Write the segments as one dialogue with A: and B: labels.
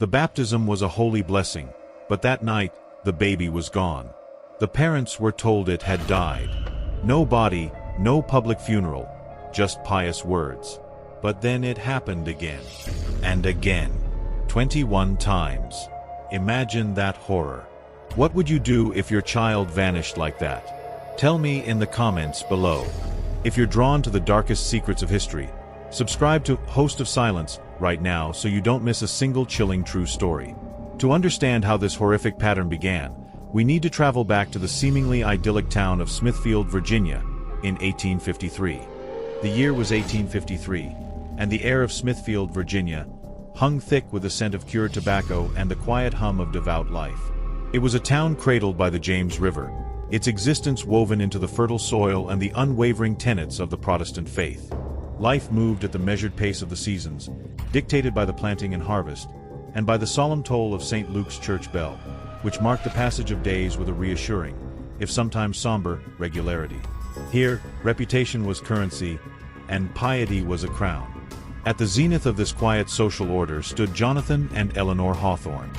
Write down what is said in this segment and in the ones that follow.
A: The baptism was a holy blessing, but that night, the baby was gone. The parents were told it had died. No body, no public funeral, just pious words. But then it happened again. And again. 21 times. Imagine that horror. What would you do if your child vanished like that? Tell me in the comments below. If you're drawn to the darkest secrets of history, subscribe to Host of Silence right now so you don't miss a single chilling true story. To understand how this horrific pattern began, we need to travel back to the seemingly idyllic town of Smithfield, Virginia, in 1853. The year was 1853, and the air of Smithfield, Virginia, hung thick with the scent of cured tobacco and the quiet hum of devout life. It was a town cradled by the James River, its existence woven into the fertile soil and the unwavering tenets of the Protestant faith. Life moved at the measured pace of the seasons, dictated by the planting and harvest, and by the solemn toll of St. Luke's church bell, which marked the passage of days with a reassuring, if sometimes somber, regularity. Here, reputation was currency, and piety was a crown. At the zenith of this quiet social order stood Jonathan and Eleanor Hawthorne.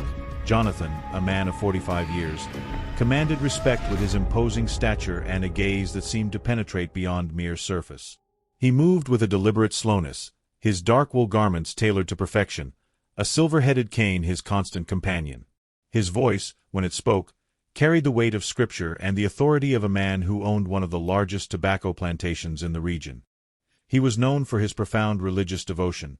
A: Jonathan, a man of 45 years, commanded respect with his imposing stature and a gaze that seemed to penetrate beyond mere surface. He moved with a deliberate slowness, his dark wool garments tailored to perfection, a silver-headed cane his constant companion. His voice, when it spoke, carried the weight of Scripture and the authority of a man who owned one of the largest tobacco plantations in the region. He was known for his profound religious devotion,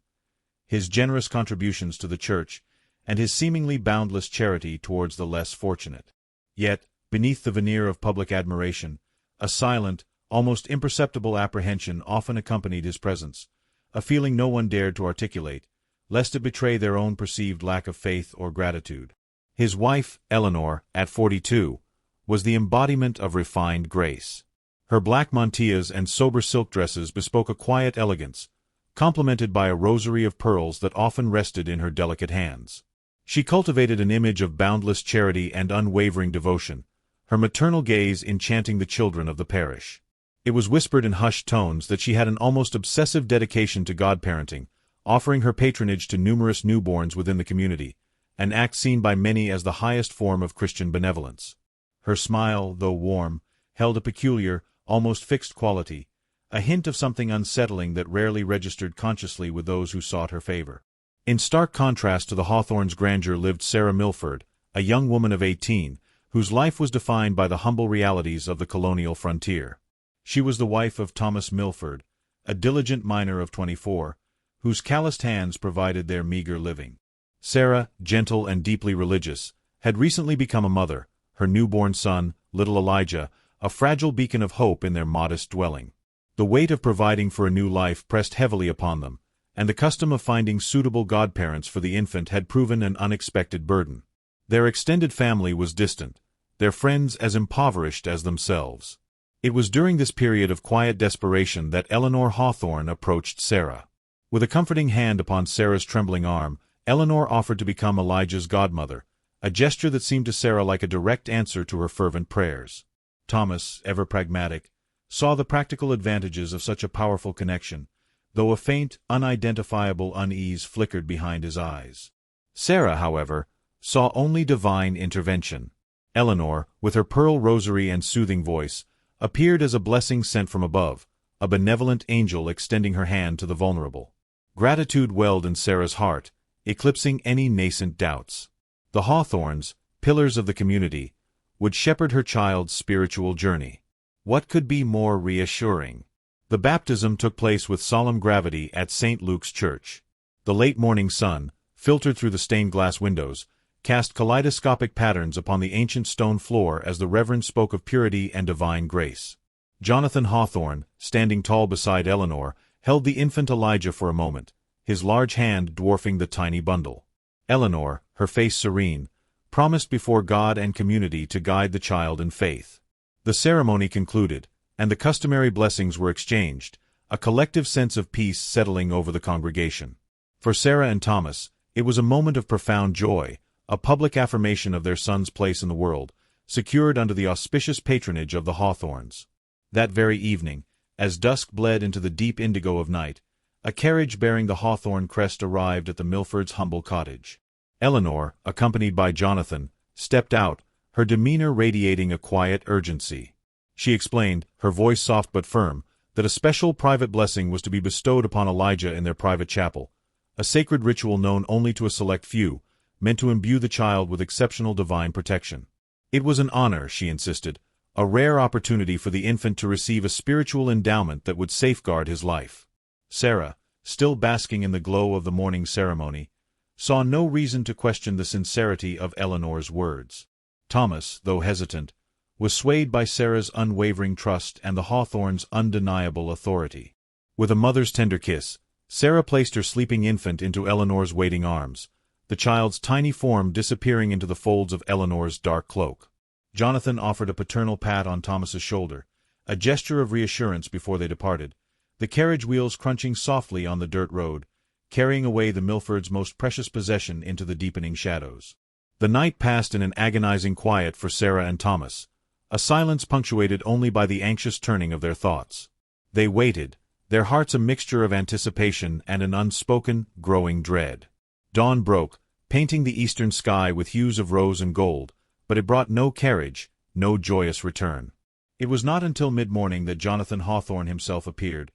A: his generous contributions to the church, and his seemingly boundless charity towards the less fortunate. Yet, beneath the veneer of public admiration, a silent, almost imperceptible apprehension often accompanied his presence, a feeling no one dared to articulate, lest it betray their own perceived lack of faith or gratitude. His wife, Eleanor, at 42, was the embodiment of refined grace. Her black mantillas and sober silk dresses bespoke a quiet elegance, complemented by a rosary of pearls that often rested in her delicate hands. She cultivated an image of boundless charity and unwavering devotion, her maternal gaze enchanting the children of the parish. It was whispered in hushed tones that she had an almost obsessive dedication to godparenting, offering her patronage to numerous newborns within the community, an act seen by many as the highest form of Christian benevolence. Her smile, though warm, held a peculiar, almost fixed quality, a hint of something unsettling that rarely registered consciously with those who sought her favor. In stark contrast to the Hawthorne's grandeur lived Sarah Milford, a young woman of 18, whose life was defined by the humble realities of the colonial frontier. She was the wife of Thomas Milford, a diligent miner of 24, whose calloused hands provided their meager living. Sarah, gentle and deeply religious, had recently become a mother, her newborn son, little Elijah, a fragile beacon of hope in their modest dwelling. The weight of providing for a new life pressed heavily upon them, and the custom of finding suitable godparents for the infant had proven an unexpected burden. Their extended family was distant, their friends as impoverished as themselves. It was during this period of quiet desperation that Eleanor Hawthorne approached Sarah. With a comforting hand upon Sarah's trembling arm, Eleanor offered to become Elijah's godmother, a gesture that seemed to Sarah like a direct answer to her fervent prayers. Thomas, ever pragmatic, saw the practical advantages of such a powerful connection, though a faint, unidentifiable unease flickered behind his eyes. Sarah, however, saw only divine intervention. Eleanor, with her pearl rosary and soothing voice, appeared as a blessing sent from above, a benevolent angel extending her hand to the vulnerable. Gratitude welled in Sarah's heart, eclipsing any nascent doubts. The Hawthornes, pillars of the community, would shepherd her child's spiritual journey. What could be more reassuring? The baptism took place with solemn gravity at St. Luke's Church. The late morning sun, filtered through the stained glass windows, cast kaleidoscopic patterns upon the ancient stone floor as the Reverend spoke of purity and divine grace. Jonathan Hawthorne, standing tall beside Eleanor, held the infant Elijah for a moment, his large hand dwarfing the tiny bundle. Eleanor, her face serene, promised before God and community to guide the child in faith. The ceremony concluded, and the customary blessings were exchanged, a collective sense of peace settling over the congregation. For Sarah and Thomas, it was a moment of profound joy, a public affirmation of their son's place in the world, secured under the auspicious patronage of the Hawthornes. That very evening, as dusk bled into the deep indigo of night, a carriage bearing the Hawthorne crest arrived at the Milfords' humble cottage. Eleanor, accompanied by Jonathan, stepped out, her demeanor radiating a quiet urgency. She explained, her voice soft but firm, that a special private blessing was to be bestowed upon Elijah in their private chapel, a sacred ritual known only to a select few, meant to imbue the child with exceptional divine protection. It was an honor, she insisted, a rare opportunity for the infant to receive a spiritual endowment that would safeguard his life. Sarah, still basking in the glow of the morning ceremony, saw no reason to question the sincerity of Eleanor's words. Thomas, though hesitant, was swayed by Sarah's unwavering trust and the Hawthornes' undeniable authority. With a mother's tender kiss, Sarah placed her sleeping infant into Eleanor's waiting arms, the child's tiny form disappearing into the folds of Eleanor's dark cloak. Jonathan offered a paternal pat on Thomas's shoulder, a gesture of reassurance before they departed, the carriage wheels crunching softly on the dirt road, carrying away the Milfords' most precious possession into the deepening shadows. The night passed in an agonizing quiet for Sarah and Thomas, a silence punctuated only by the anxious turning of their thoughts. They waited, their hearts a mixture of anticipation and an unspoken, growing dread. Dawn broke, painting the eastern sky with hues of rose and gold, but it brought no carriage, no joyous return. It was not until mid-morning that Jonathan Hawthorne himself appeared,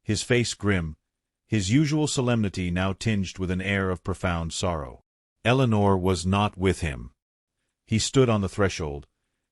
A: his face grim, his usual solemnity now tinged with an air of profound sorrow. Eleanor was not with him. He stood on the threshold,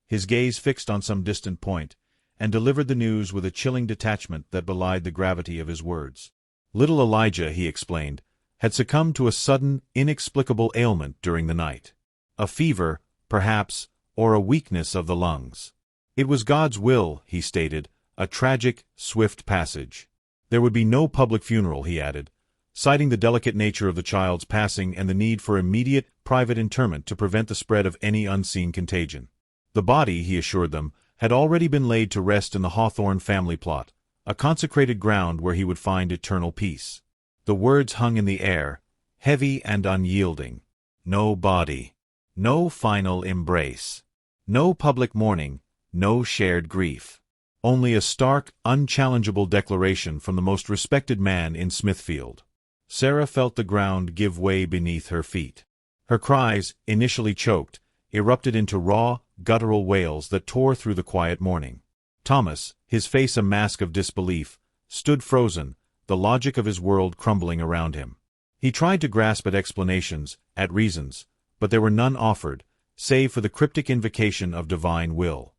A: his gaze fixed on some distant point, and delivered the news with a chilling detachment that belied the gravity of his words. Little Elijah, he explained, had succumbed to a sudden, inexplicable ailment during the night. A fever, perhaps, or a weakness of the lungs. It was God's will, he stated, a tragic, swift passage. There would be no public funeral, he added, citing the delicate nature of the child's passing and the need for immediate, private interment to prevent the spread of any unseen contagion. The body, he assured them, had already been laid to rest in the Hawthorne family plot, a consecrated ground where he would find eternal peace. The words hung in the air, heavy and unyielding. No body. No final embrace. No public mourning. No shared grief. Only a stark, unchallengeable declaration from the most respected man in Smithfield. Sarah felt the ground give way beneath her feet. Her cries, initially choked, erupted into raw, guttural wails that tore through the quiet morning. Thomas, his face a mask of disbelief, stood frozen, the logic of his world crumbling around him. He tried to grasp at explanations, at reasons, but there were none offered, save for the cryptic invocation of divine will.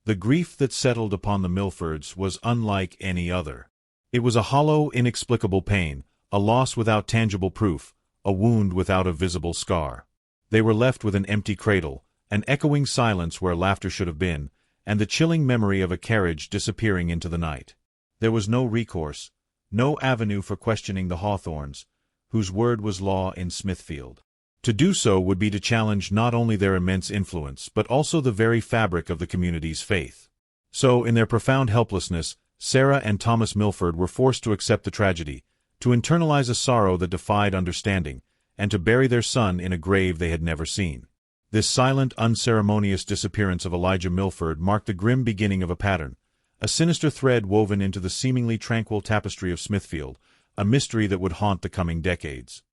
A: The grief that settled upon the Milfords was unlike any other. It was a hollow, inexplicable pain, a loss without tangible proof, a wound without a visible scar. They were left with an empty cradle, an echoing silence where laughter should have been, and the chilling memory of a carriage disappearing into the night. There was no recourse, no avenue for questioning the Hawthornes, whose word was law in Smithfield. To do so would be to challenge not only their immense influence but also the very fabric of the community's faith. So, in their profound helplessness, Sarah and Thomas Milford were forced to accept the tragedy, to internalize a sorrow that defied understanding, and to bury their son in a grave they had never seen. This silent, unceremonious disappearance of Elijah Milford marked the grim beginning of a pattern, a sinister thread woven into the seemingly tranquil tapestry of Smithfield, a mystery that would haunt the coming decades.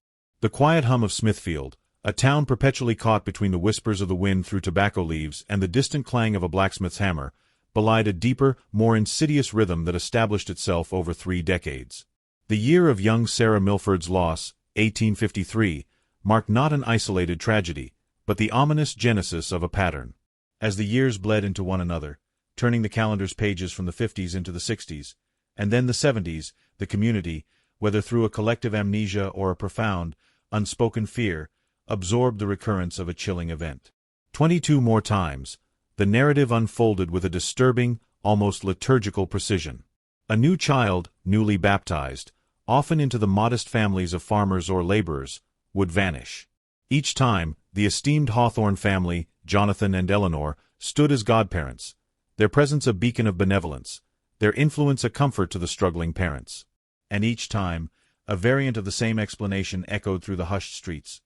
A: The quiet hum of Smithfield, a town perpetually caught between the whispers of the wind through tobacco leaves and the distant clang of a blacksmith's hammer, belied a deeper, more insidious rhythm that established itself over 3 decades. The year of young Sarah Milford's loss, 1853, marked not an isolated tragedy, but the ominous genesis of a pattern. As the years bled into one another, turning the calendar's pages from the 50s into the 60s, and then the 70s, the community, whether through a collective amnesia or a profound, unspoken fear, absorbed the recurrence of a chilling event. 22 more times, the narrative unfolded with a disturbing, almost liturgical precision. A new child, newly baptized, often into the modest families of farmers or laborers, would vanish. Each time, the esteemed Hawthorne family, Jonathan and Eleanor, stood as godparents, their presence a beacon of benevolence, their influence a comfort to the struggling parents. And each time, a variant of the same explanation echoed through the hushed streets.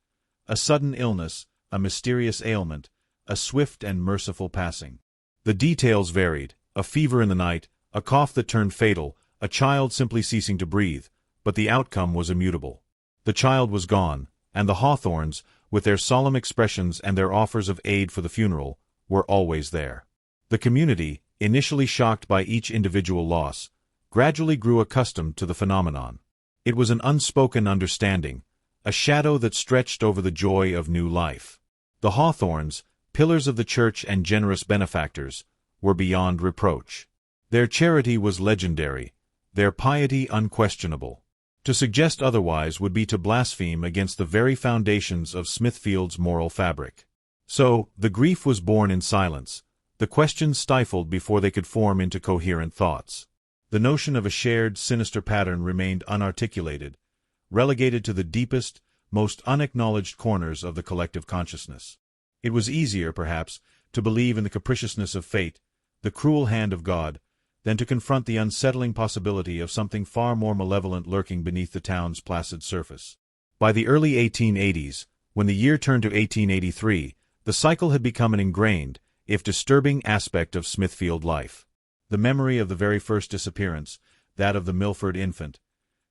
A: A sudden illness, a mysterious ailment, a swift and merciful passing. The details varied, a fever in the night, a cough that turned fatal, a child simply ceasing to breathe, but the outcome was immutable. The child was gone, and the Hawthornes, with their solemn expressions and their offers of aid for the funeral, were always there. The community, initially shocked by each individual loss, gradually grew accustomed to the phenomenon. It was an unspoken understanding, a shadow that stretched over the joy of new life. The Hawthornes, pillars of the church and generous benefactors, were beyond reproach. Their charity was legendary, their piety unquestionable. To suggest otherwise would be to blaspheme against the very foundations of Smithfield's moral fabric. So, the grief was born in silence, the questions stifled before they could form into coherent thoughts. The notion of a shared, sinister pattern remained unarticulated, relegated to the deepest, most unacknowledged corners of the collective consciousness. It was easier, perhaps, to believe in the capriciousness of fate, the cruel hand of God, than to confront the unsettling possibility of something far more malevolent lurking beneath the town's placid surface. By the early 1880s, when the year turned to 1883, the cycle had become an ingrained, if disturbing, aspect of Smithfield life. The memory of the very first disappearance, that of the Milford infant,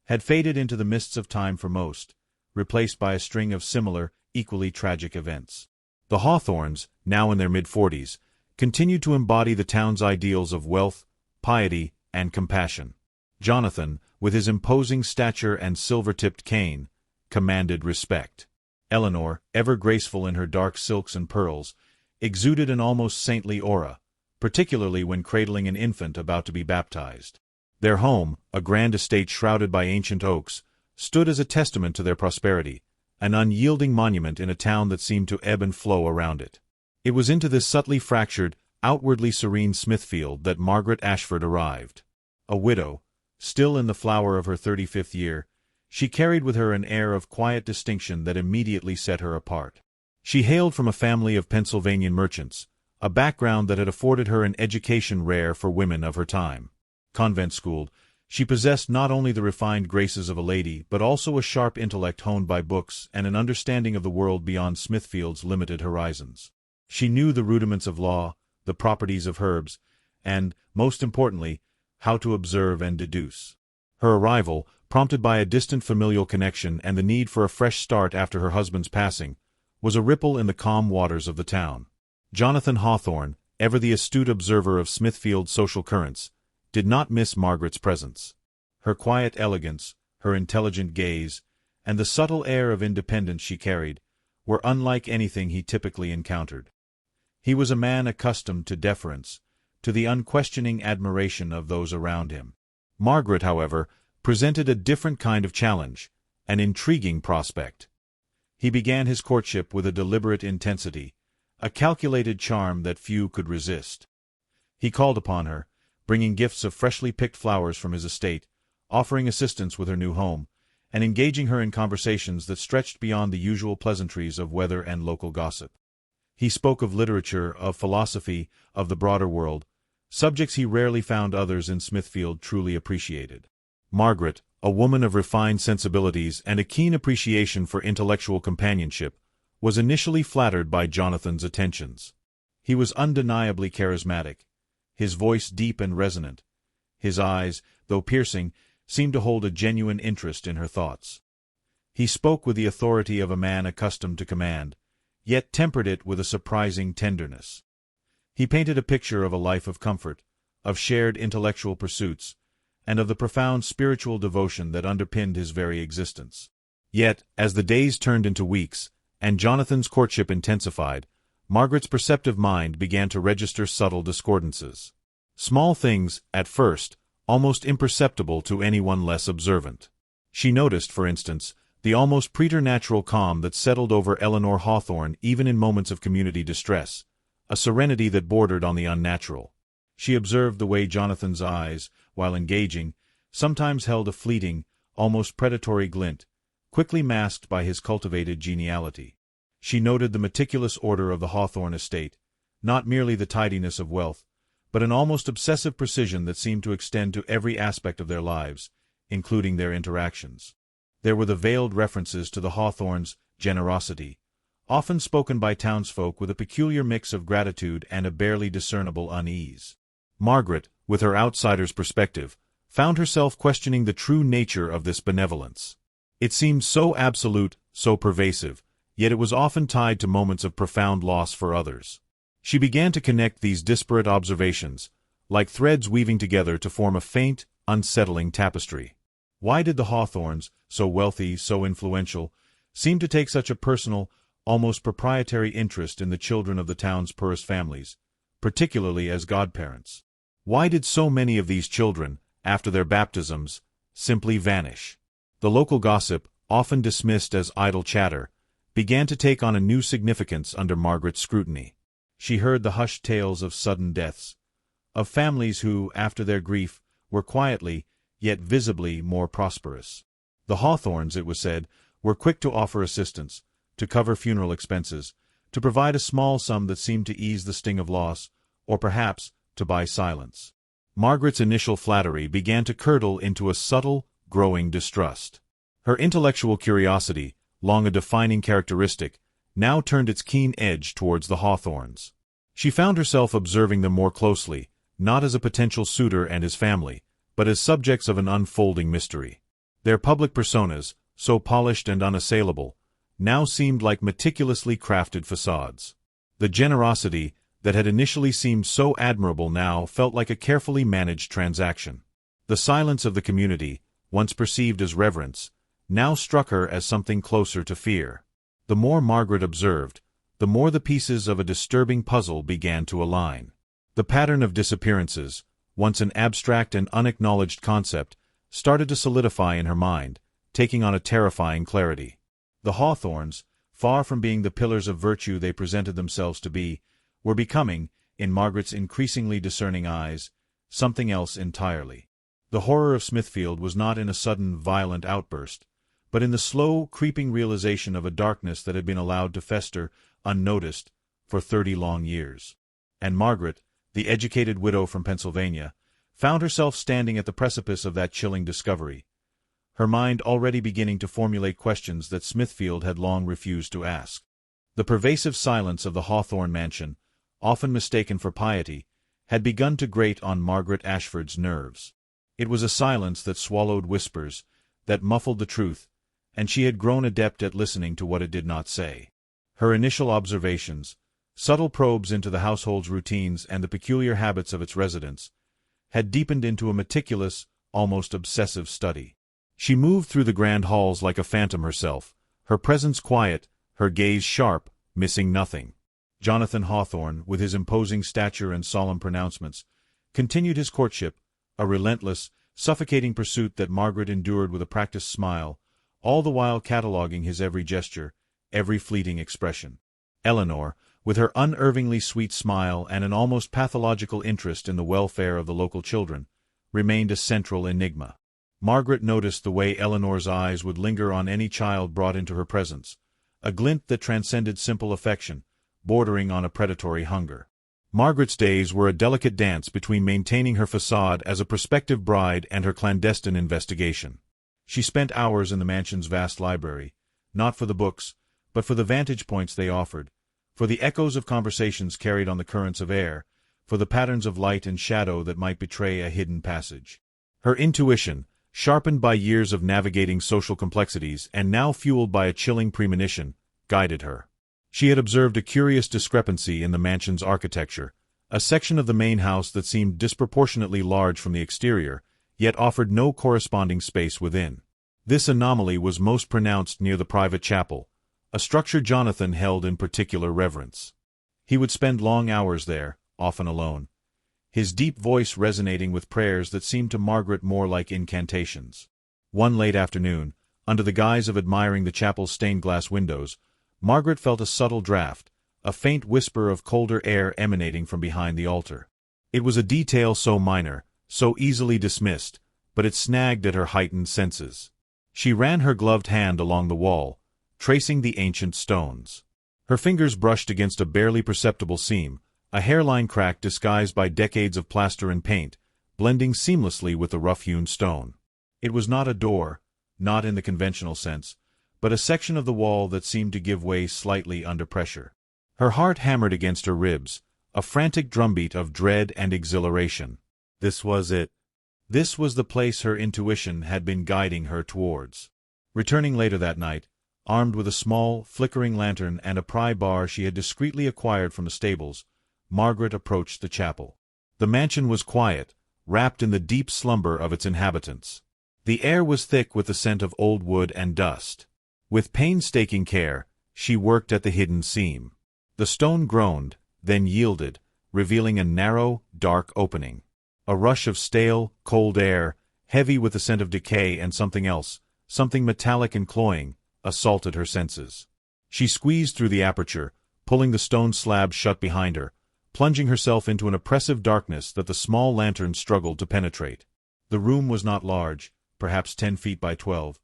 A: had faded into the mists of time for most, replaced by a string of similar, equally tragic events. The Hawthornes, now in their mid-40s, continued to embody the town's ideals of wealth, piety, and compassion. Jonathan, with his imposing stature and silver-tipped cane, commanded respect. Eleanor, ever graceful in her dark silks and pearls, exuded an almost saintly aura, particularly when cradling an infant about to be baptized. Their home, a grand estate shrouded by ancient oaks, stood as a testament to their prosperity, an unyielding monument in a town that seemed to ebb and flow around it. It was into this subtly fractured, outwardly serene Smithfield that Margaret Ashford arrived. A widow, still in the flower of her 35th year, she carried with her an air of quiet distinction that immediately set her apart. She hailed from a family of Pennsylvanian merchants, a background that had afforded her an education rare for women of her time. Convent-schooled, she possessed not only the refined graces of a lady but also a sharp intellect honed by books and an understanding of the world beyond Smithfield's limited horizons. She knew the rudiments of law, the properties of herbs, and, most importantly, how to observe and deduce. Her arrival, prompted by a distant familial connection and the need for a fresh start after her husband's passing, was a ripple in the calm waters of the town. Jonathan Hawthorne, ever the astute observer of Smithfield's social currents, did not miss Margaret's presence. Her quiet elegance, her intelligent gaze, and the subtle air of independence she carried, were unlike anything he typically encountered. He was a man accustomed to deference, to the unquestioning admiration of those around him. Margaret, however, presented a different kind of challenge, an intriguing prospect. He began his courtship with a deliberate intensity, a calculated charm that few could resist. He called upon her, bringing gifts of freshly picked flowers from his estate, offering assistance with her new home, and engaging her in conversations that stretched beyond the usual pleasantries of weather and local gossip. He spoke of literature, of philosophy, of the broader world, subjects he rarely found others in Smithfield truly appreciated. Margaret, a woman of refined sensibilities and a keen appreciation for intellectual companionship, was initially flattered by Jonathan's attentions. He was undeniably charismatic, his voice deep and resonant. His eyes, though piercing, seemed to hold a genuine interest in her thoughts. He spoke with the authority of a man accustomed to command, yet tempered it with a surprising tenderness. He painted a picture of a life of comfort, of shared intellectual pursuits, and of the profound spiritual devotion that underpinned his very existence. Yet, as the days turned into weeks, and Jonathan's courtship intensified, Margaret's perceptive mind began to register subtle discordances. Small things, at first, almost imperceptible to anyone less observant. She noticed, for instance, the almost preternatural calm that settled over Eleanor Hawthorne even in moments of community distress, a serenity that bordered on the unnatural. She observed the way Jonathan's eyes, while engaging, sometimes held a fleeting, almost predatory glint, quickly masked by his cultivated geniality. She noted the meticulous order of the Hawthorne estate, not merely the tidiness of wealth, but an almost obsessive precision that seemed to extend to every aspect of their lives, including their interactions. There were the veiled references to the Hawthornes' generosity, often spoken by townsfolk with a peculiar mix of gratitude and a barely discernible unease. Margaret, with her outsider's perspective, found herself questioning the true nature of this benevolence. It seemed so absolute, so pervasive, yet it was often tied to moments of profound loss for others. She began to connect these disparate observations, like threads weaving together to form a faint, unsettling tapestry. Why did the Hawthornes, so wealthy, so influential, seem to take such a personal, almost proprietary interest in the children of the town's poorest families, particularly as godparents? Why did so many of these children, after their baptisms, simply vanish? The local gossip, often dismissed as idle chatter, began to take on a new significance under Margaret's scrutiny. She heard the hushed tales of sudden deaths, of families who, after their grief, were quietly, yet visibly, more prosperous. The Hawthornes, it was said, were quick to offer assistance, to cover funeral expenses, to provide a small sum that seemed to ease the sting of loss, or perhaps to buy silence. Margaret's initial flattery began to curdle into a subtle, growing distrust. Her intellectual curiosity, long a defining characteristic, now turned its keen edge towards the Hawthornes. She found herself observing them more closely, not as a potential suitor and his family, but as subjects of an unfolding mystery. Their public personas, so polished and unassailable, now seemed like meticulously crafted facades. The generosity that had initially seemed so admirable now felt like a carefully managed transaction. The silence of the community, once perceived as reverence, now struck her as something closer to fear. The more Margaret observed, the more the pieces of a disturbing puzzle began to align. The pattern of disappearances, once an abstract and unacknowledged concept, started to solidify in her mind, taking on a terrifying clarity. The Hawthornes, far from being the pillars of virtue they presented themselves to be, were becoming, in Margaret's increasingly discerning eyes, something else entirely. The horror of Smithfield was not in a sudden, violent outburst, but in the slow, creeping realization of a darkness that had been allowed to fester, unnoticed, for 30 long years. And Margaret, the educated widow from Pennsylvania, found herself standing at the precipice of that chilling discovery, her mind already beginning to formulate questions that Smithfield had long refused to ask. The pervasive silence of the Hawthorne mansion, often mistaken for piety, had begun to grate on Margaret Ashford's nerves. It was a silence that swallowed whispers, that muffled the truth, and she had grown adept at listening to what it did not say. Her initial observations, subtle probes into the household's routines and the peculiar habits of its residents, had deepened into a meticulous, almost obsessive study. She moved through the grand halls like a phantom herself, her presence quiet, her gaze sharp, missing nothing. Jonathan Hawthorne, with his imposing stature and solemn pronouncements, continued his courtship, a relentless, suffocating pursuit that Margaret endured with a practiced smile, all the while cataloguing his every gesture, every fleeting expression. Eleanor, with her unervingly sweet smile and an almost pathological interest in the welfare of the local children, remained a central enigma. Margaret noticed the way Eleanor's eyes would linger on any child brought into her presence, a glint that transcended simple affection, bordering on a predatory hunger. Margaret's days were a delicate dance between maintaining her facade as a prospective bride and her clandestine investigation. She spent hours in the mansion's vast library, not for the books, but for the vantage points they offered, for the echoes of conversations carried on the currents of air, for the patterns of light and shadow that might betray a hidden passage. Her intuition, sharpened by years of navigating social complexities and now fueled by a chilling premonition, guided her. She had observed a curious discrepancy in the mansion's architecture, a section of the main house that seemed disproportionately large from the exterior, yet offered no corresponding space within. This anomaly was most pronounced near the private chapel, a structure Jonathan held in particular reverence. He would spend long hours there, often alone, his deep voice resonating with prayers that seemed to Margaret more like incantations. One late afternoon, under the guise of admiring the chapel's stained-glass windows, Margaret felt a subtle draught, a faint whisper of colder air emanating from behind the altar. It was a detail so minor, so easily dismissed, but it snagged at her heightened senses. She ran her gloved hand along the wall, tracing the ancient stones. Her fingers brushed against a barely perceptible seam, a hairline crack disguised by decades of plaster and paint, blending seamlessly with the rough-hewn stone. It was not a door, not in the conventional sense, but a section of the wall that seemed to give way slightly under pressure. Her heart hammered against her ribs, a frantic drumbeat of dread and exhilaration. This was it. This was the place her intuition had been guiding her towards. Returning later that night, armed with a small, flickering lantern and a pry bar she had discreetly acquired from the stables, Margaret approached the chapel. The mansion was quiet, wrapped in the deep slumber of its inhabitants. The air was thick with the scent of old wood and dust. With painstaking care, she worked at the hidden seam. The stone groaned, then yielded, revealing a narrow, dark opening. A rush of stale, cold air, heavy with the scent of decay and something else, something metallic and cloying, assaulted her senses. She squeezed through the aperture, pulling the stone slab shut behind her, plunging herself into an oppressive darkness that the small lantern struggled to penetrate. The room was not large, perhaps 10 feet by 12,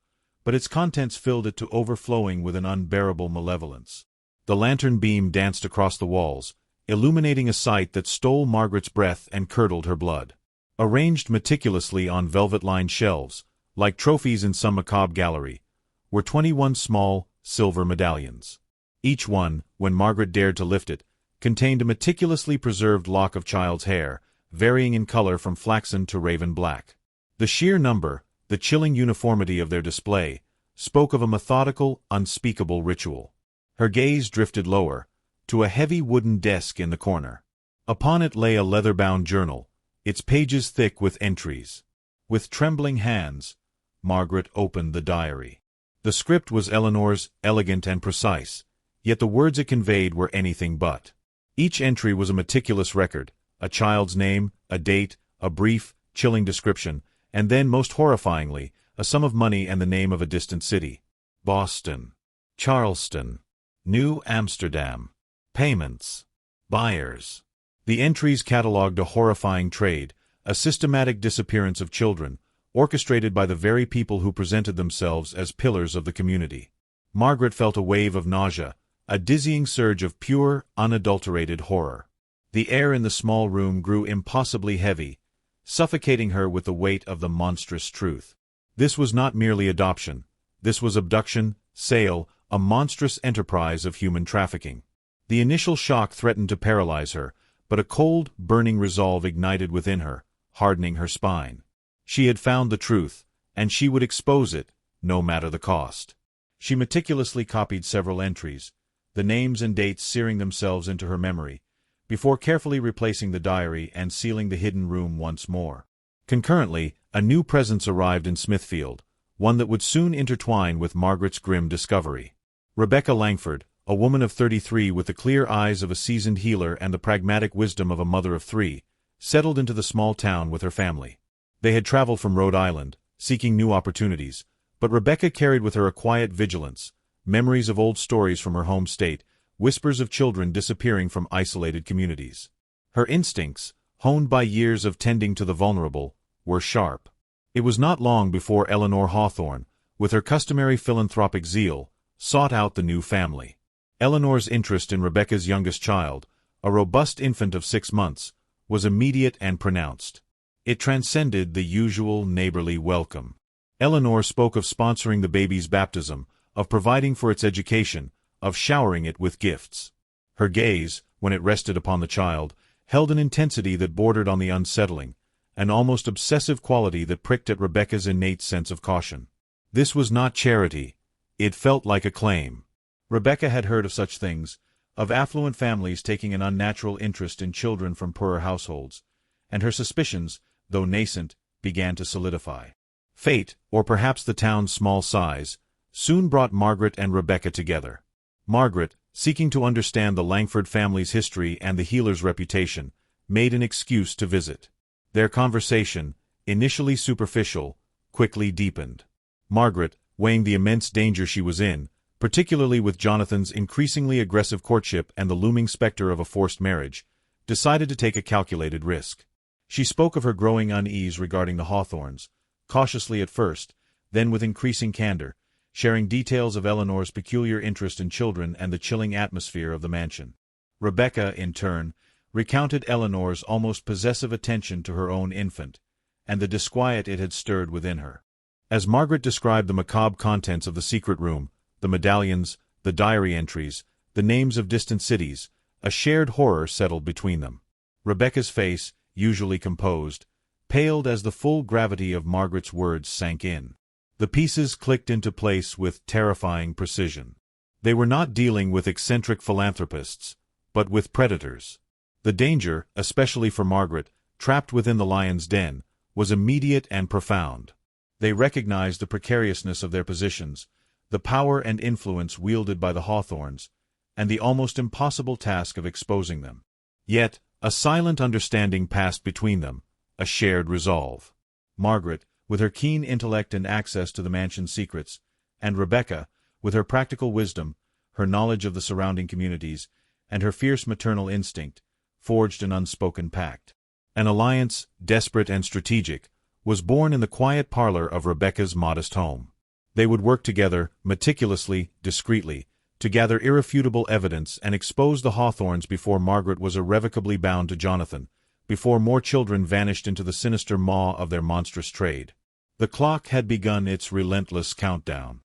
A: but its contents filled it to overflowing with an unbearable malevolence. The lantern beam danced across the walls, illuminating a sight that stole Margaret's breath and curdled her blood. Arranged meticulously on velvet-lined shelves, like trophies in some macabre gallery, were 21 small, silver medallions. Each one, when Margaret dared to lift it, contained a meticulously preserved lock of child's hair, varying in color from flaxen to raven black. The sheer number, the chilling uniformity of their display, spoke of a methodical, unspeakable ritual. Her gaze drifted lower, to a heavy wooden desk in the corner. Upon it lay a leather-bound journal, its pages thick with entries. With trembling hands, Margaret opened the diary. The script was Eleanor's, elegant and precise, yet the words it conveyed were anything but. Each entry was a meticulous record, a child's name, a date, a brief, chilling description, and then, most horrifyingly, a sum of money and the name of a distant city. Boston. Charleston. New Amsterdam. Payments. Buyers. The entries catalogued a horrifying trade, a systematic disappearance of children, orchestrated by the very people who presented themselves as pillars of the community. Margaret felt a wave of nausea, a dizzying surge of pure, unadulterated horror. The air in the small room grew impossibly heavy, suffocating her with the weight of the monstrous truth. This was not merely adoption. This was abduction, sale, a monstrous enterprise of human trafficking. The initial shock threatened to paralyze her, but a cold, burning resolve ignited within her, hardening her spine. She had found the truth, and she would expose it, no matter the cost. She meticulously copied several entries, the names and dates searing themselves into her memory, before carefully replacing the diary and sealing the hidden room once more. Concurrently, a new presence arrived in Smithfield, one that would soon intertwine with Margaret's grim discovery. Rebecca Langford, a woman of 33 with the clear eyes of a seasoned healer and the pragmatic wisdom of a mother of 3, settled into the small town with her family. They had traveled from Rhode Island, seeking new opportunities, but Rebecca carried with her a quiet vigilance, memories of old stories from her home state, whispers of children disappearing from isolated communities. Her instincts, honed by years of tending to the vulnerable, were sharp. It was not long before Eleanor Hawthorne, with her customary philanthropic zeal, sought out the new family. Eleanor's interest in Rebecca's youngest child, a robust infant of 6 months, was immediate and pronounced. It transcended the usual neighborly welcome. Eleanor spoke of sponsoring the baby's baptism, of providing for its education, of showering it with gifts. Her gaze, when it rested upon the child, held an intensity that bordered on the unsettling, an almost obsessive quality that pricked at Rebecca's innate sense of caution. This was not charity. It felt like a claim. Rebecca had heard of such things, of affluent families taking an unnatural interest in children from poorer households, and her suspicions, though nascent, began to solidify. Fate, or perhaps the town's small size, soon brought Margaret and Rebecca together. Margaret, seeking to understand the Langford family's history and the healer's reputation, made an excuse to visit. Their conversation, initially superficial, quickly deepened. Margaret, weighing the immense danger she was in, particularly with Jonathan's increasingly aggressive courtship and the looming specter of a forced marriage, decided to take a calculated risk. She spoke of her growing unease regarding the Hawthornes, cautiously at first, then with increasing candor, sharing details of Eleanor's peculiar interest in children and the chilling atmosphere of the mansion. Rebecca, in turn, recounted Eleanor's almost possessive attention to her own infant, and the disquiet it had stirred within her. As Margaret described the macabre contents of the secret room, the medallions, the diary entries, the names of distant cities, a shared horror settled between them. Rebecca's face, usually composed, paled as the full gravity of Margaret's words sank in. The pieces clicked into place with terrifying precision. They were not dealing with eccentric philanthropists, but with predators. The danger, especially for Margaret, trapped within the lion's den, was immediate and profound. They recognized the precariousness of their positions, the power and influence wielded by the Hawthornes, and the almost impossible task of exposing them. Yet, a silent understanding passed between them, a shared resolve. Margaret, with her keen intellect and access to the mansion's secrets, and Rebecca, with her practical wisdom, her knowledge of the surrounding communities, and her fierce maternal instinct, forged an unspoken pact. An alliance, desperate and strategic, was born in the quiet parlor of Rebecca's modest home. They would work together, meticulously, discreetly, to gather irrefutable evidence and expose the Hawthornes before Margaret was irrevocably bound to Jonathan, before more children vanished into the sinister maw of their monstrous trade. The clock had begun its relentless countdown.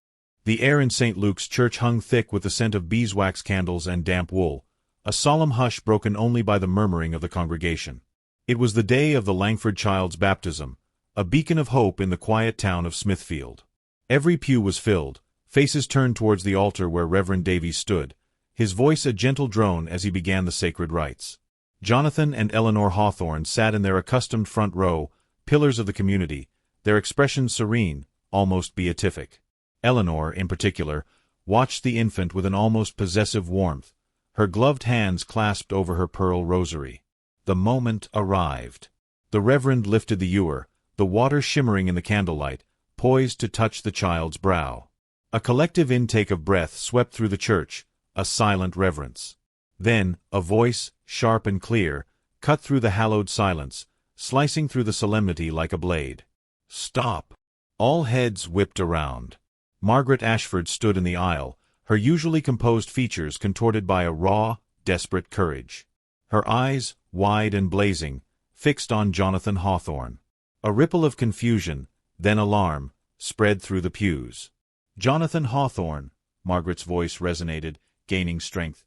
A: The air in St. Luke's church hung thick with the scent of beeswax candles and damp wool, a solemn hush broken only by the murmuring of the congregation. It was the day of the Langford child's baptism, a beacon of hope in the quiet town of Smithfield. Every pew was filled, faces turned towards the altar where Reverend Davies stood, his voice a gentle drone as he began the sacred rites. Jonathan and Eleanor Hawthorne sat in their accustomed front row, pillars of the community, their expressions serene, almost beatific. Eleanor, in particular, watched the infant with an almost possessive warmth, her gloved hands clasped over her pearl rosary. The moment arrived. The Reverend lifted the ewer, the water shimmering in the candlelight, poised to touch the child's brow. A collective intake of breath swept through the church, a silent reverence. Then, a voice, sharp and clear, cut through the hallowed silence, slicing through the solemnity like a blade. "Stop!" All heads whipped around. Margaret Ashford stood in the aisle, her usually composed features contorted by a raw, desperate courage. Her eyes, wide and blazing, fixed on Jonathan Hawthorne. A ripple of confusion, then alarm, spread through the pews. "Jonathan Hawthorne," Margaret's voice resonated, gaining strength.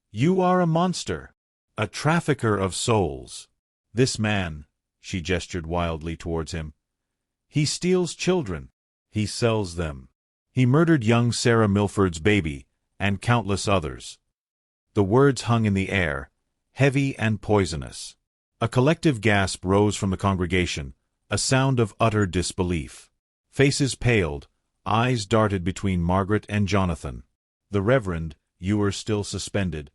A: "You are a monster, a trafficker of souls. This man," she gestured wildly towards him, "he steals children. He sells them. He murdered young Sarah Milford's baby, and countless others." The words hung in the air, heavy and poisonous. A collective gasp rose from the congregation, a sound of utter disbelief. Faces paled, eyes darted between Margaret and Jonathan. The Reverend, ewer still suspended,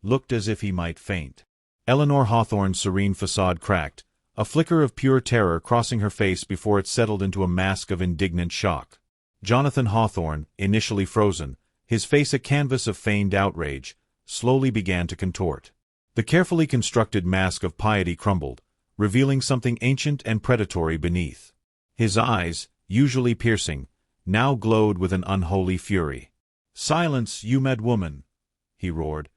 A: looked as if he might faint. Eleanor Hawthorne's serene facade cracked, a flicker of pure terror crossing her face before it settled into a mask of indignant shock. Jonathan Hawthorne, initially frozen, his face a canvas of feigned outrage, slowly began to contort. The carefully constructed mask of piety crumbled, revealing something ancient and predatory beneath. His eyes, usually piercing, now glowed with an unholy fury. "Silence, you mad woman!" he roared,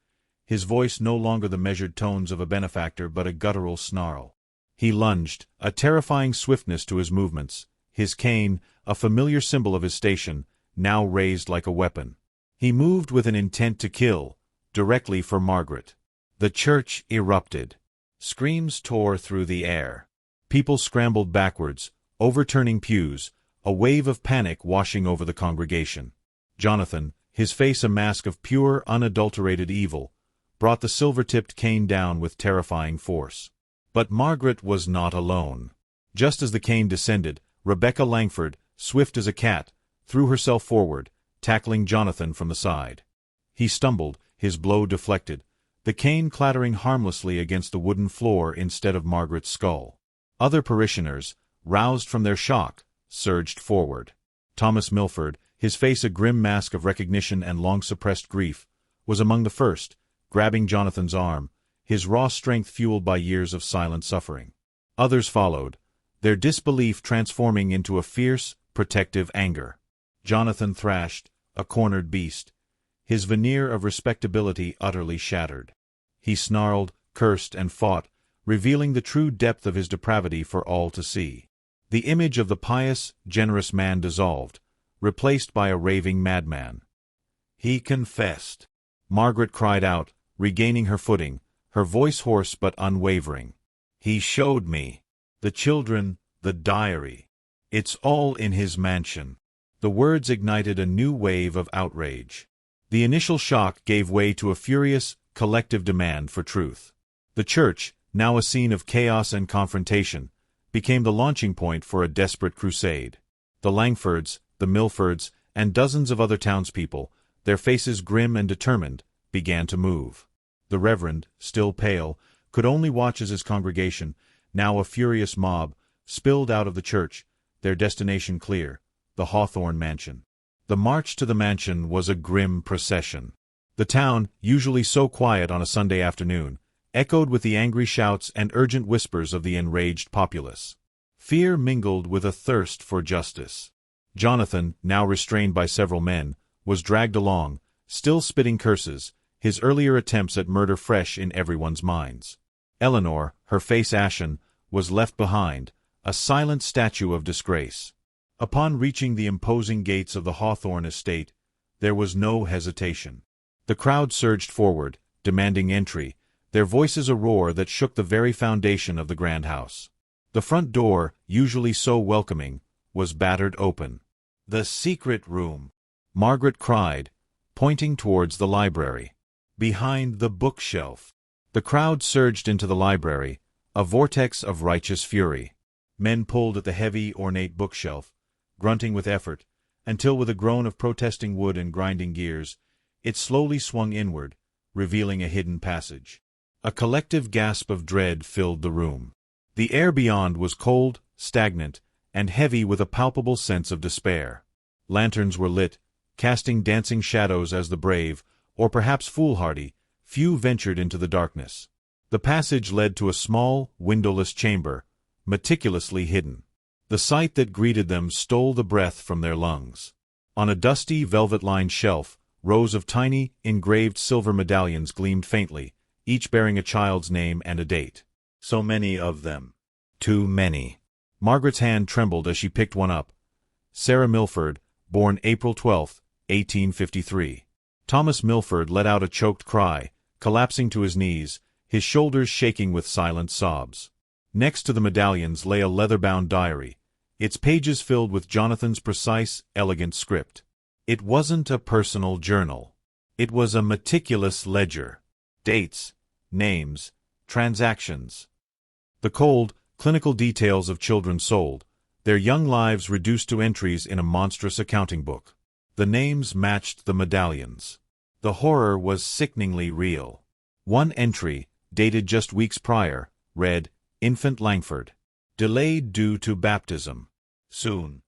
A: his voice no longer the measured tones of a benefactor but a guttural snarl. He lunged, a terrifying swiftness to his movements, his cane, a familiar symbol of his station, now raised like a weapon. He moved with an intent to kill, directly for Margaret. The church erupted. Screams tore through the air. People scrambled backwards, overturning pews, a wave of panic washing over the congregation. Jonathan, his face a mask of pure, unadulterated evil, brought the silver-tipped cane down with terrifying force. But Margaret was not alone. Just as the cane descended, Rebecca Langford, swift as a cat, threw herself forward, tackling Jonathan from the side. He stumbled, his blow deflected, the cane clattering harmlessly against the wooden floor instead of Margaret's skull. Other parishioners, roused from their shock, surged forward. Thomas Milford, his face a grim mask of recognition and long-suppressed grief, was among the first, grabbing Jonathan's arm, his raw strength fueled by years of silent suffering. Others followed, their disbelief transforming into a fierce, protective anger. Jonathan thrashed, a cornered beast, his veneer of respectability utterly shattered. He snarled, cursed, and fought, revealing the true depth of his depravity for all to see. The image of the pious, generous man dissolved, replaced by a raving madman. "He confessed," Margaret cried out, regaining her footing, her voice hoarse but unwavering. "He showed me. The children, the diary. It's all in his mansion." The words ignited a new wave of outrage. The initial shock gave way to a furious, collective demand for truth. The church, now a scene of chaos and confrontation, became the launching point for a desperate crusade. The Langfords, the Milfords, and dozens of other townspeople, their faces grim and determined, began to move. The Reverend, still pale, could only watch as his congregation, now a furious mob, spilled out of the church, their destination clear, the Hawthorne mansion. The march to the mansion was a grim procession. The town, usually so quiet on a Sunday afternoon, echoed with the angry shouts and urgent whispers of the enraged populace. Fear mingled with a thirst for justice. Jonathan, now restrained by several men, was dragged along, still spitting curses, his earlier attempts at murder fresh in everyone's minds. Eleanor, her face ashen, was left behind, a silent statue of disgrace. Upon reaching the imposing gates of the Hawthorne estate, there was no hesitation. The crowd surged forward, demanding entry, their voices a roar that shook the very foundation of the grand house. The front door, usually so welcoming, was battered open. "The secret room," Margaret cried, pointing towards the library. "Behind the bookshelf." The crowd surged into the library, a vortex of righteous fury. Men pulled at the heavy, ornate bookshelf, grunting with effort, until with a groan of protesting wood and grinding gears, it slowly swung inward, revealing a hidden passage. A collective gasp of dread filled the room. The air beyond was cold, stagnant, and heavy with a palpable sense of despair. Lanterns were lit, casting dancing shadows as the brave, or perhaps foolhardy, few ventured into the darkness. The passage led to a small, windowless chamber, meticulously hidden. The sight that greeted them stole the breath from their lungs. On a dusty, velvet-lined shelf, rows of tiny, engraved silver medallions gleamed faintly, each bearing a child's name and a date. So many of them. Too many. Margaret's hand trembled as she picked one up. Sarah Milford, born April 12, 1853. Thomas Milford let out a choked cry, collapsing to his knees, his shoulders shaking with silent sobs. Next to the medallions lay a leather-bound diary, its pages filled with Jonathan's precise, elegant script. It wasn't a personal journal. It was a meticulous ledger. Dates, names, transactions. The cold, clinical details of children sold, their young lives reduced to entries in a monstrous accounting book. The names matched the medallions. The horror was sickeningly real. One entry, dated just weeks prior, read, "Infant Langford. Delayed due to baptism. Soon."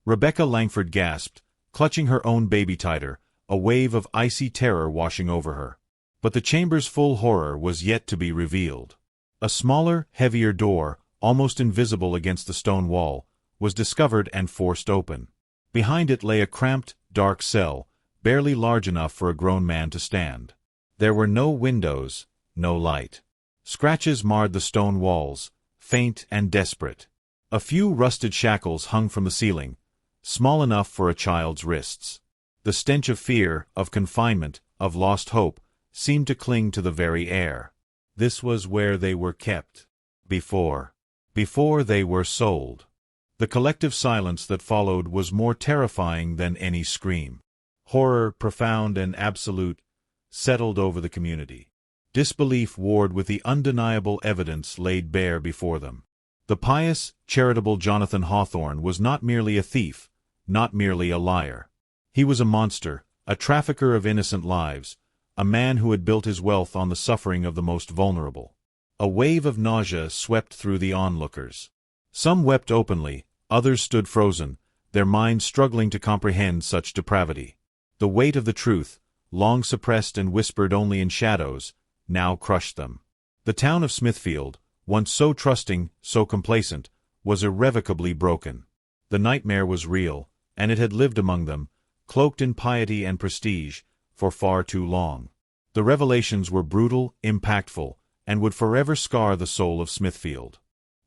A: Rebecca Langford gasped, clutching her own baby tighter, a wave of icy terror washing over her. But the chamber's full horror was yet to be revealed. A smaller, heavier door, almost invisible against the stone wall, was discovered and forced open. Behind it lay a cramped, dark cell, barely large enough for a grown man to stand. There were no windows, no light. Scratches marred the stone walls, faint and desperate. A few rusted shackles hung from the ceiling, small enough for a child's wrists. The stench of fear, of confinement, of lost hope, seemed to cling to the very air. This was where they were kept. Before they were sold. The collective silence that followed was more terrifying than any scream. Horror, profound and absolute, settled over the community. Disbelief warred with the undeniable evidence laid bare before them. The pious, charitable Jonathan Hawthorne was not merely a thief, not merely a liar. He was a monster, a trafficker of innocent lives, a man who had built his wealth on the suffering of the most vulnerable. A wave of nausea swept through the onlookers. Some wept openly, others stood frozen, their minds struggling to comprehend such depravity. The weight of the truth, long suppressed and whispered only in shadows, now crushed them. The town of Smithfield, once so trusting, so complacent, was irrevocably broken. The nightmare was real, and it had lived among them, cloaked in piety and prestige, for far too long. The revelations were brutal, impactful, and would forever scar the soul of Smithfield.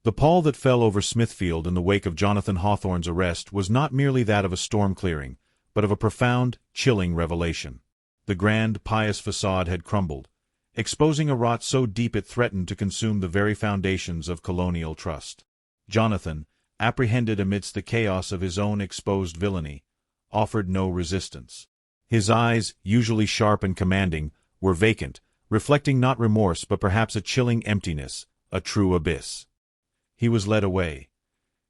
A: The pall that fell over Smithfield in the wake of Jonathan Hawthorne's arrest was not merely that of a storm clearing, but of a profound, chilling revelation. The grand, pious facade had crumbled, exposing a rot so deep it threatened to consume the very foundations of colonial trust. Jonathan, apprehended amidst the chaos of his own exposed villainy, offered no resistance. His eyes, usually sharp and commanding, were vacant, reflecting not remorse but perhaps a chilling emptiness, a true abyss. He was led away.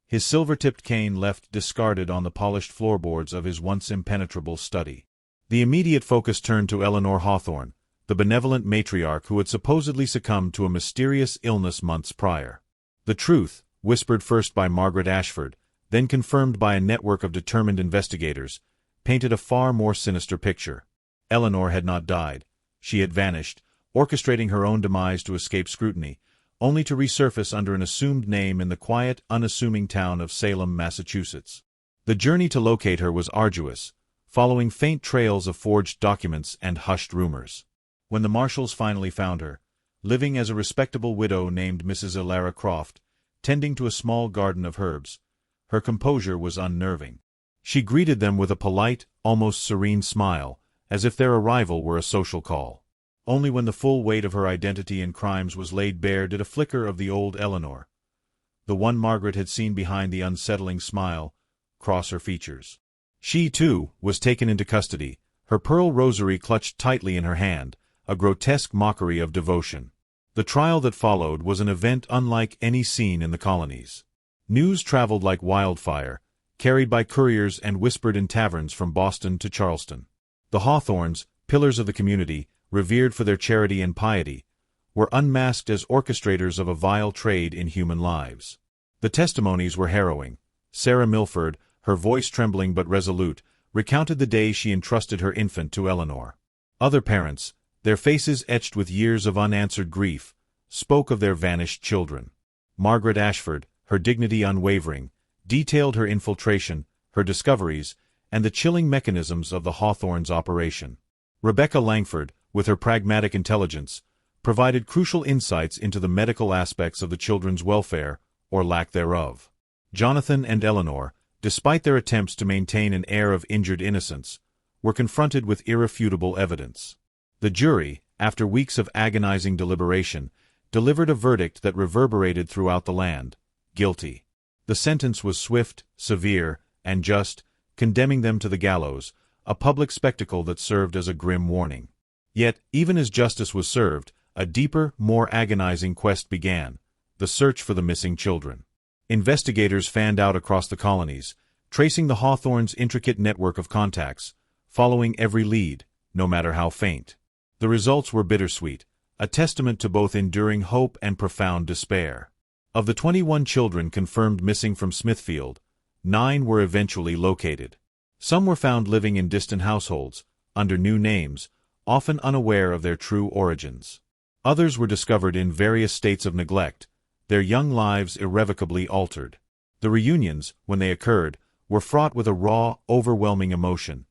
A: His silver-tipped cane left discarded on the polished floorboards of his once impenetrable study. The immediate focus turned to Eleanor Hawthorne, the benevolent matriarch who had supposedly succumbed to a mysterious illness months prior. The truth, whispered first by Margaret Ashford, then confirmed by a network of determined investigators, painted a far more sinister picture. Eleanor had not died. She had vanished, orchestrating her own demise to escape scrutiny, only to resurface under an assumed name in the quiet, unassuming town of Salem, Massachusetts. The journey to locate her was arduous, following faint trails of forged documents and hushed rumors. When the marshals finally found her, living as a respectable widow named Mrs. Elara Croft, tending to a small garden of herbs, her composure was unnerving. She greeted them with a polite, almost serene smile, as if their arrival were a social call. Only when the full weight of her identity and crimes was laid bare did a flicker of the old Eleanor, the one Margaret had seen behind the unsettling smile, cross her features. She, too, was taken into custody, her pearl rosary clutched tightly in her hand, a grotesque mockery of devotion. The trial that followed was an event unlike any seen in the colonies. News traveled like wildfire, carried by couriers and whispered in taverns from Boston to Charleston. The Hawthornes, pillars of the community, revered for their charity and piety, were unmasked as orchestrators of a vile trade in human lives. The testimonies were harrowing. Sarah Milford, her voice trembling but resolute, recounted the day she entrusted her infant to Eleanor. Other parents, their faces etched with years of unanswered grief, spoke of their vanished children. Margaret Ashford, her dignity unwavering, detailed her infiltration, her discoveries, and the chilling mechanisms of the Hawthornes' operation. Rebecca Langford, with her pragmatic intelligence, provided crucial insights into the medical aspects of the children's welfare, or lack thereof. Jonathan and Eleanor, despite their attempts to maintain an air of injured innocence, were confronted with irrefutable evidence. The jury, after weeks of agonizing deliberation, delivered a verdict that reverberated throughout the land: guilty. The sentence was swift, severe, and just, condemning them to the gallows, a public spectacle that served as a grim warning. Yet, even as justice was served, a deeper, more agonizing quest began: the search for the missing children. Investigators fanned out across the colonies, tracing the Hawthornes' intricate network of contacts, following every lead, no matter how faint. The results were bittersweet, a testament to both enduring hope and profound despair. Of the 21 children confirmed missing from Smithfield, 9 were eventually located. Some were found living in distant households, under new names, often unaware of their true origins. Others were discovered in various states of neglect, their young lives irrevocably altered. The reunions, when they occurred, were fraught with a raw, overwhelming emotion.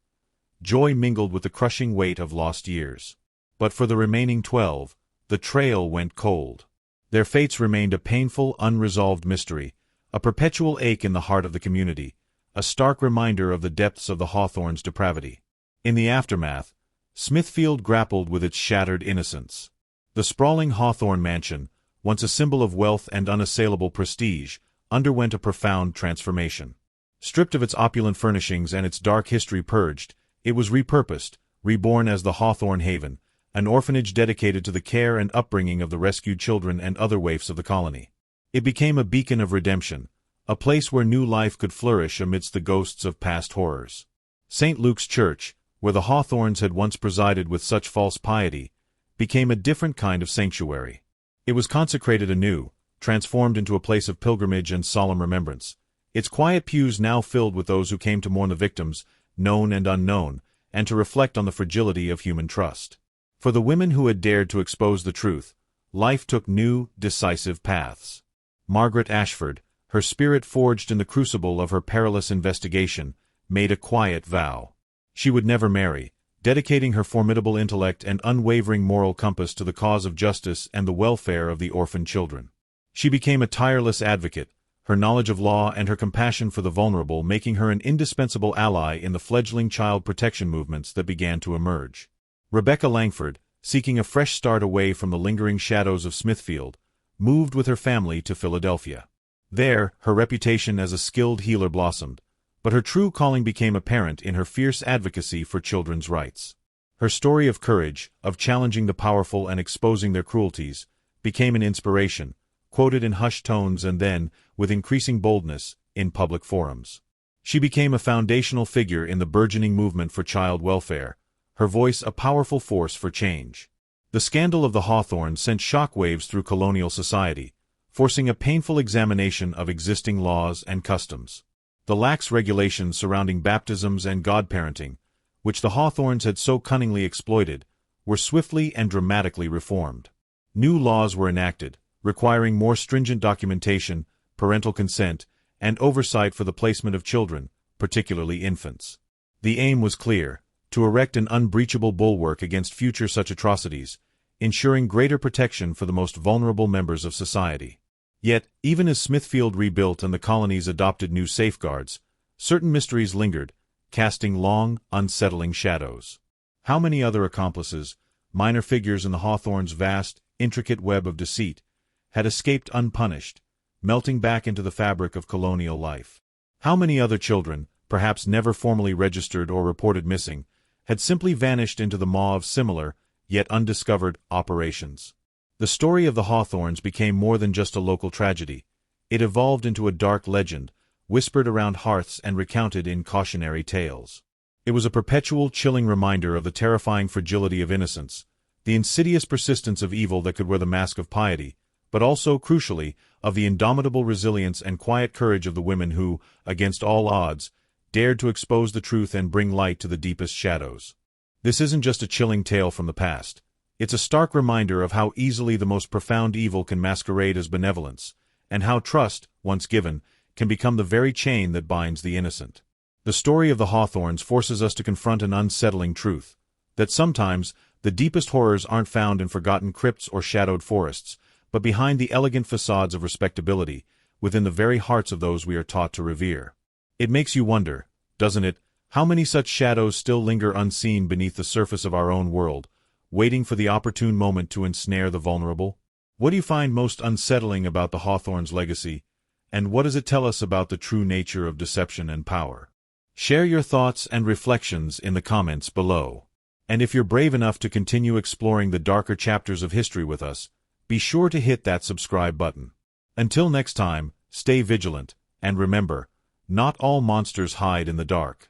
A: Joy mingled with the crushing weight of lost years. But for the remaining 12, the trail went cold. Their fates remained a painful, unresolved mystery, a perpetual ache in the heart of the community, a stark reminder of the depths of the Hawthornes' depravity. In the aftermath, Smithfield grappled with its shattered innocence. The sprawling Hawthorne mansion, once a symbol of wealth and unassailable prestige, underwent a profound transformation. Stripped of its opulent furnishings and its dark history purged, it was repurposed, reborn as the Hawthorne Haven, an orphanage dedicated to the care and upbringing of the rescued children and other waifs of the colony. It became a beacon of redemption, a place where new life could flourish amidst the ghosts of past horrors. St. Luke's Church, where the Hawthornes had once presided with such false piety, became a different kind of sanctuary. It was consecrated anew, transformed into a place of pilgrimage and solemn remembrance, its quiet pews now filled with those who came to mourn the victims, known and unknown, and to reflect on the fragility of human trust. For the women who had dared to expose the truth, life took new, decisive paths. Margaret Ashford, her spirit forged in the crucible of her perilous investigation, made a quiet vow. She would never marry, dedicating her formidable intellect and unwavering moral compass to the cause of justice and the welfare of the orphaned children. She became a tireless advocate, her knowledge of law and her compassion for the vulnerable making her an indispensable ally in the fledgling child protection movements that began to emerge. Rebecca Langford, seeking a fresh start away from the lingering shadows of Smithfield, moved with her family to Philadelphia. There, her reputation as a skilled healer blossomed, But her true calling became apparent in her fierce advocacy for children's rights. Her story of courage, of challenging the powerful and exposing their cruelties, became an inspiration, quoted in hushed tones and then, with increasing boldness, in public forums. She became a foundational figure in the burgeoning movement for child welfare, her voice a powerful force for change. The scandal of the Hawthornes sent shockwaves through colonial society, forcing a painful examination of existing laws and customs. The lax regulations surrounding baptisms and godparenting, which the Hawthornes had so cunningly exploited, were swiftly and dramatically reformed. New laws were enacted, requiring more stringent documentation, parental consent, and oversight for the placement of children, particularly infants. The aim was clear: to erect an unbreachable bulwark against future such atrocities, ensuring greater protection for the most vulnerable members of society. Yet, even as Smithfield rebuilt and the colonies adopted new safeguards, certain mysteries lingered, casting long, unsettling shadows. How many other accomplices, minor figures in the Hawthornes' vast, intricate web of deceit, had escaped unpunished, melting back into the fabric of colonial life? How many other children, perhaps never formally registered or reported missing, had simply vanished into the maw of similar, yet undiscovered, operations? The story of the Hawthornes became more than just a local tragedy. It evolved into a dark legend, whispered around hearths and recounted in cautionary tales. It was a perpetual, chilling reminder of the terrifying fragility of innocence, the insidious persistence of evil that could wear the mask of piety, but also, crucially, of the indomitable resilience and quiet courage of the women who, against all odds, dared to expose the truth and bring light to the deepest shadows. This isn't just a chilling tale from the past. It's a stark reminder of how easily the most profound evil can masquerade as benevolence, and how trust, once given, can become the very chain that binds the innocent. The story of the Hawthornes forces us to confront an unsettling truth: that sometimes the deepest horrors aren't found in forgotten crypts or shadowed forests, but behind the elegant facades of respectability, within the very hearts of those we are taught to revere. It makes you wonder, doesn't it, how many such shadows still linger unseen beneath the surface of our own world, waiting for the opportune moment to ensnare the vulnerable? What do you find most unsettling about the Hawthornes' legacy, and what does it tell us about the true nature of deception and power? Share your thoughts and reflections in the comments below. And if you're brave enough to continue exploring the darker chapters of history with us, be sure to hit that subscribe button. Until next time, stay vigilant, and remember, not all monsters hide in the dark.